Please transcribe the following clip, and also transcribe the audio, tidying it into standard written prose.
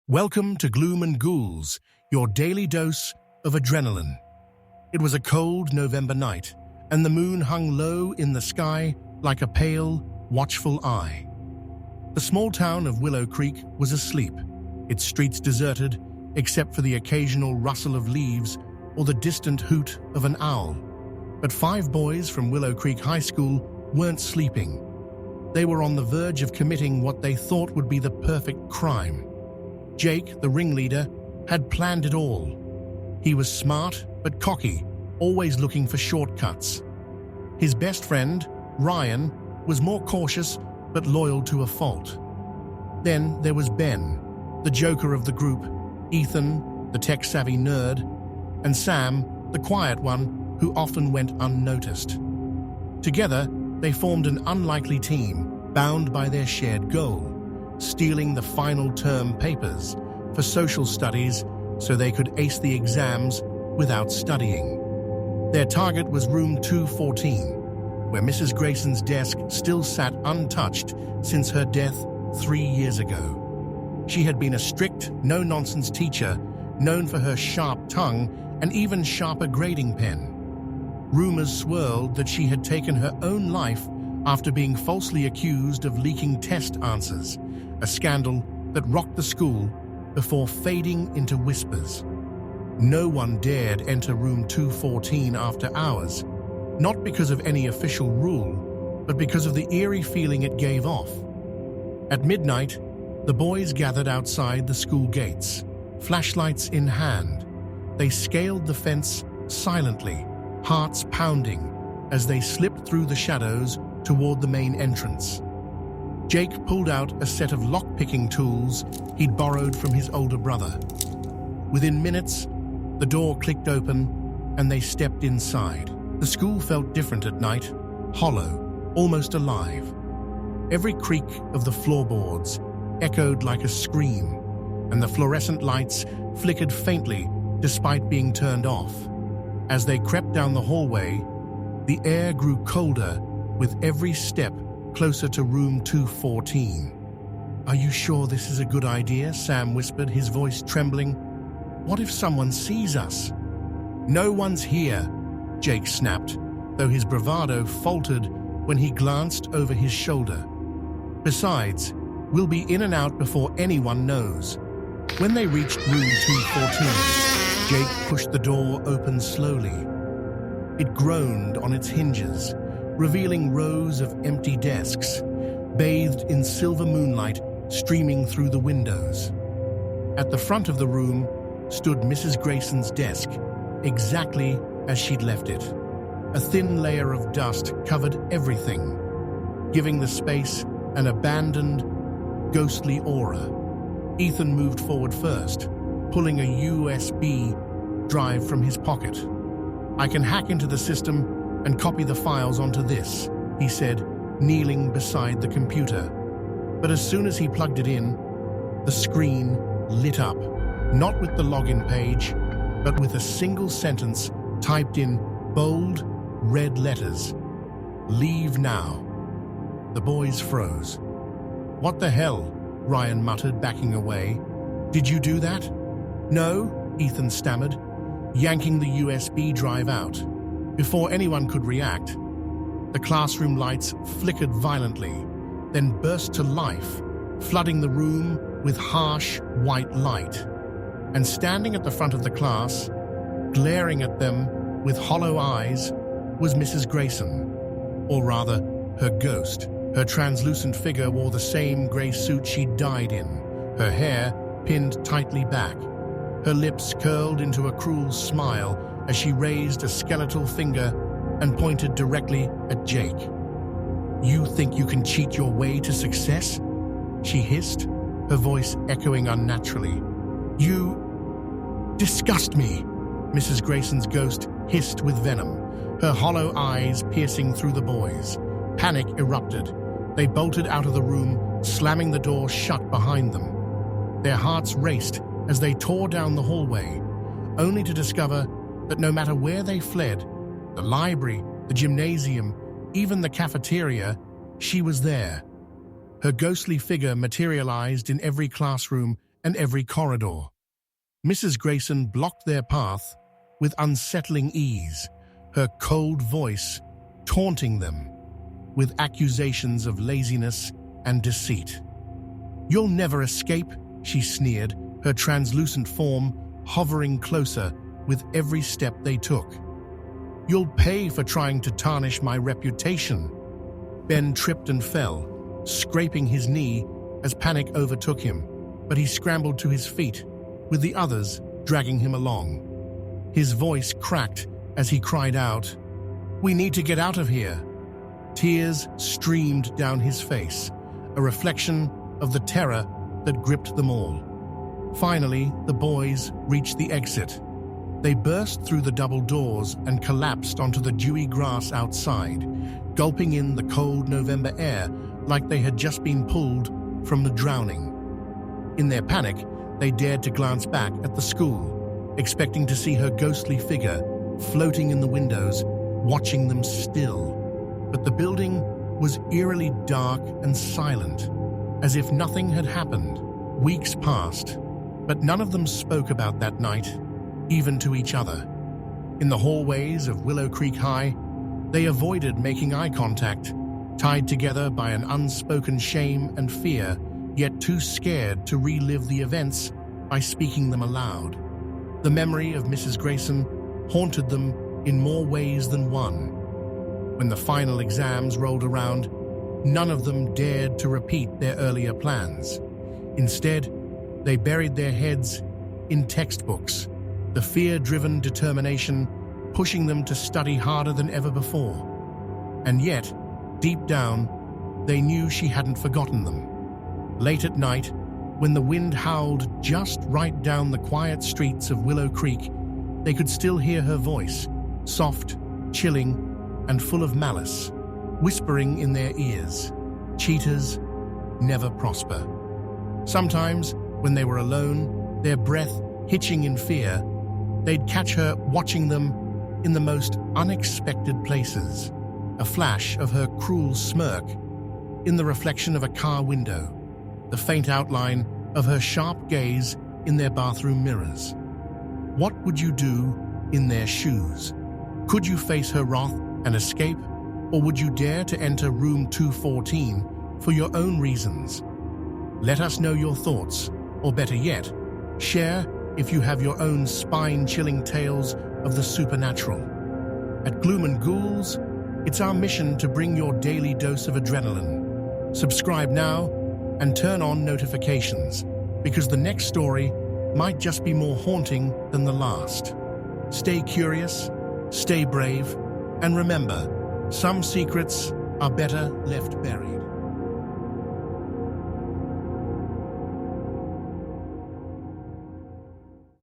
Welcome to Gloom Ghouls, your daily dose of adrenaline. It was a cold November night, and the moon hung low in the sky like a pale, watchful eye. The small town of Willow Creek was asleep, its streets deserted, except for the occasional rustle of leaves or the distant hoot of an owl. But 5 boys from Willow Creek High School weren't sleeping. They were on the verge of committing what they thought would be the perfect crime. Jake, the ringleader, had planned it all. He was smart but cocky, always looking for shortcuts. His best friend, Ryan, was more cautious but loyal to a fault. Then there was Ben, the joker of the group, Ethan, the tech-savvy nerd, and Sam, the quiet one who often went unnoticed. Together, they formed an unlikely team, bound by their shared goal: stealing the final term papers for social studies so they could ace the exams without studying. Their target was room 214, where Mrs. Grayson's desk still sat untouched since her death 3 years ago. She had been a strict, no-nonsense teacher, known for her sharp tongue and even sharper grading pen. Rumors swirled that she had taken her own life after being falsely accused of leaking test answers, a scandal that rocked the school before fading into whispers. No one dared enter room 214 after hours, not because of any official rule, but because of the eerie feeling it gave off. At midnight, the boys gathered outside the school gates, flashlights in hand. They scaled the fence silently, hearts pounding, as they slipped through the shadows toward the main entrance. Jake pulled out a set of lock-picking tools he'd borrowed from his older brother. Within minutes, the door clicked open and they stepped inside. The school felt different at night, hollow, almost alive. Every creak of the floorboards echoed like a scream, and the fluorescent lights flickered faintly despite being turned off. As they crept down the hallway, the air grew colder with every step closer to room 214. "Are you sure this is a good idea?" Sam whispered, his voice trembling. "What if someone sees us?" "No one's here," Jake snapped, though his bravado faltered when he glanced over his shoulder. "Besides, we'll be in and out before anyone knows." When they reached room 214, Jake pushed the door open slowly. It groaned on its hinges, revealing rows of empty desks, bathed in silver moonlight streaming through the windows. At the front of the room stood Mrs. Grayson's desk, exactly as she'd left it. A thin layer of dust covered everything, giving the space an abandoned, ghostly aura. Ethan moved forward first, pulling a USB drive from his pocket. "I can hack into the system and copy the files onto this," he said, kneeling beside the computer. But as soon as he plugged it in, the screen lit up, not with the login page, but with a single sentence typed in bold, red letters: "Leave now." The boys froze. "What the hell?" Ryan muttered, backing away. "Did you do that?" "No," Ethan stammered, yanking the USB drive out. Before anyone could react, the classroom lights flickered violently, then burst to life, flooding the room with harsh, white light. And standing at the front of the class, glaring at them with hollow eyes, was Mrs. Grayson. Or rather, her ghost. Her translucent figure wore the same gray suit she'd died in, her hair pinned tightly back. Her lips curled into a cruel smile as she raised a skeletal finger and pointed directly at Jake. "You think you can cheat your way to success?" she hissed, her voice echoing unnaturally. "You disgust me," Mrs. Grayson's ghost hissed with venom, her hollow eyes piercing through the boys. Panic erupted. They bolted out of the room, slamming the door shut behind them. Their hearts raced as they tore down the hallway, only to discover that no matter where they fled, the library, the gymnasium, even the cafeteria, she was there. Her ghostly figure materialized in every classroom and every corridor. Mrs. Grayson blocked their path with unsettling ease, her cold voice taunting them with accusations of laziness and deceit. "You'll never escape," she sneered, her translucent form hovering closer with every step they took. "You'll pay for trying to tarnish my reputation." Ben tripped and fell, scraping his knee as panic overtook him, but he scrambled to his feet, with the others dragging him along. His voice cracked as he cried out, "We need to get out of here." Tears streamed down his face, a reflection of the terror that gripped them all. Finally, the boys reached the exit. They burst through the double doors and collapsed onto the dewy grass outside, gulping in the cold November air like they had just been pulled from the drowning. In their panic, they dared to glance back at the school, expecting to see her ghostly figure floating in the windows, watching them still. But the building was eerily dark and silent, as if nothing had happened. Weeks passed, but none of them spoke about that night, even to each other. In the hallways of Willow Creek High, they avoided making eye contact, tied together by an unspoken shame and fear, yet too scared to relive the events by speaking them aloud. The memory of Mrs. Grayson haunted them in more ways than one. When the final exams rolled around, none of them dared to repeat their earlier plans. Instead, they buried their heads in textbooks, the fear-driven determination pushing them to study harder than ever before. And yet, deep down, they knew she hadn't forgotten them. Late at night, when the wind howled just right down the quiet streets of Willow Creek, they could still hear her voice, soft, chilling, and full of malice, whispering in their ears, "Cheaters never prosper." Sometimes, when they were alone, their breath hitching in fear, they'd catch her watching them in the most unexpected places. A flash of her cruel smirk in the reflection of a car window, the faint outline of her sharp gaze in their bathroom mirrors. What would you do in their shoes? Could you face her wrath and escape, or would you dare to enter room 214 for your own reasons? Let us know your thoughts, or better yet, share if you have your own spine-chilling tales of the supernatural. At Gloom Ghouls, it's our mission to bring your daily dose of adrenaline. Subscribe now and turn on notifications, because the next story might just be more haunting than the last. Stay curious, stay brave, and remember, some secrets are better left buried.